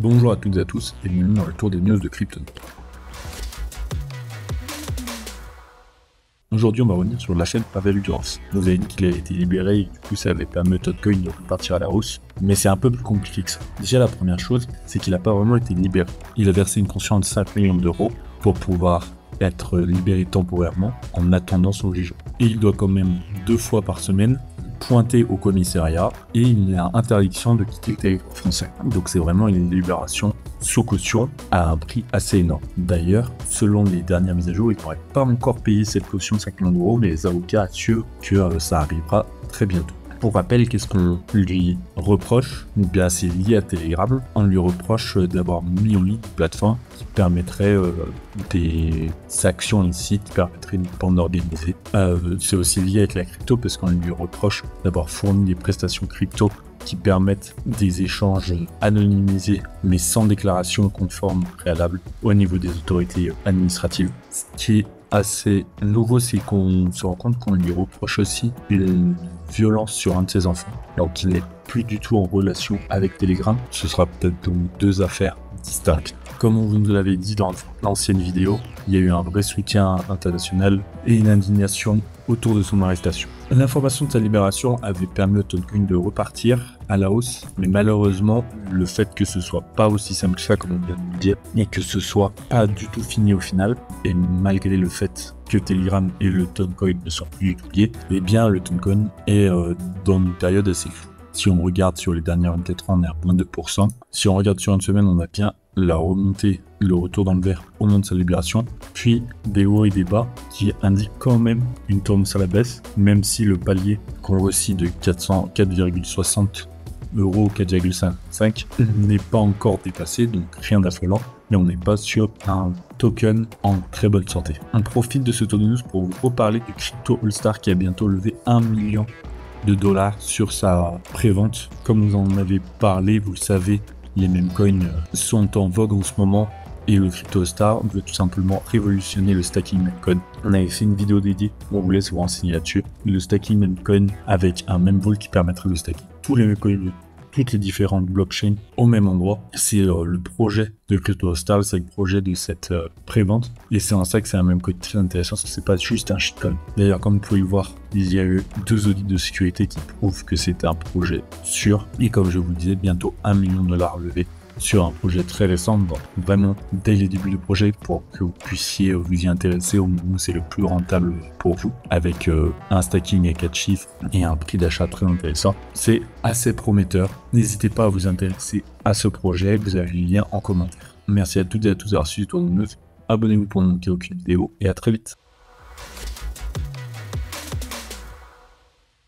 Bonjour à toutes et à tous et bienvenue dans le tour des news de Krypton. Aujourd'hui, on va revenir sur la chaîne Pavel Durov. Vous avez dit qu'il a été libéré et du coup ça avait permis au Toadcoin de repartir à la hausse. Mais c'est un peu plus compliqué que ça. Déjà, la première chose, c'est qu'il n'a pas vraiment été libéré. Il a versé une caution de 5 millions d'euros pour pouvoir être libéré temporairement en attendant son jugement. Et il doit quand même 2 fois par semaine pointer au commissariat et il a interdiction de quitter le territoire français. Donc c'est vraiment une libération sous caution à un prix assez énorme. D'ailleurs, selon les dernières mises à jour, il n'aurait pas encore payé cette caution de 5 millions d'euros, mais les avocats assurent que ça arrivera très bientôt. Pour rappel, qu'est-ce qu'on lui reproche? Eh bien, c'est lié à Telegram. On lui reproche d'avoir mis en ligne une plateforme qui permettrait des actions ici, qui permettrait une bande organisée. C'est aussi lié avec la crypto parce qu'on lui reproche d'avoir fourni des prestations crypto qui permettent des échanges anonymisés mais sans déclaration conforme préalable au niveau des autorités administratives. Ce qui est assez nouveau, c'est qu'on se rend compte qu'on lui reproche aussi une violence sur un de ses enfants. Donc il n'est plus du tout en relation avec Telegram. Ce sera peut-être donc 2 affaires distinctes. Comme on vous l'avait dit dans l'ancienne vidéo, il y a eu un vrai soutien international et une indignation autour de son arrestation. L'information de sa libération avait permis au Toadcoin de repartir à la hausse, mais malheureusement, le fait que ce soit pas aussi simple que ça, comme on vient de le dire, et que ce soit pas du tout fini au final, et malgré le fait que Telegram et le Toadcoin ne sont plus liés, eh bien le Toadcoin est dans une période assez floue. Si on regarde sur les dernières 24 heures, on est à moins 2%. Si on regarde sur une semaine, on a bien la remontée, le retour dans le vert au moment de sa libération, puis des hauts et des bas qui indiquent quand même une tendance à la baisse, même si le palier qu'on voit aussi de 4,60 euros, 4,55 n'est pas encore dépassé, donc rien d'affolant, mais on n'est pas sur un token en très bonne santé. On profite de ce tour de news pour vous reparler du Crypto All-Star qui a bientôt levé 1 million de dollars sur sa prévente. Comme vous en avez parlé, vous le savez, les mêmes coins sont en vogue en ce moment et le Crypto Star veut tout simplement révolutionner le stacking memcoin. On avait fait une vidéo dédiée, on vous laisse vous renseigner là-dessus. Le stacking memcoin avec un memvault qui permettrait de stacker tous les memcoins, toutes les différentes blockchains au même endroit. C'est le projet de Crypto Star, c'est le projet de cette prévente. Et c'est en ça que c'est un memcoin très intéressant, parce que c'est pas juste un shitcoin. D'ailleurs, comme vous pouvez le voir, il y a eu 2 audits de sécurité qui prouvent que c'est un projet sûr. Et comme je vous le disais, bientôt 1 million de dollars levés sur un projet très récent, donc vraiment dès les débuts du projet pour que vous puissiez vous y intéresser au moment où c'est le plus rentable pour vous, avec un stacking à 4 chiffres et un prix d'achat très intéressant. C'est assez prometteur. N'hésitez pas à vous intéresser à ce projet, vous avez le lien en commentaire. Merci à toutes et à tous d'avoir suivi ce tour de news. Abonnez-vous pour ne manquer aucune vidéo et à très vite.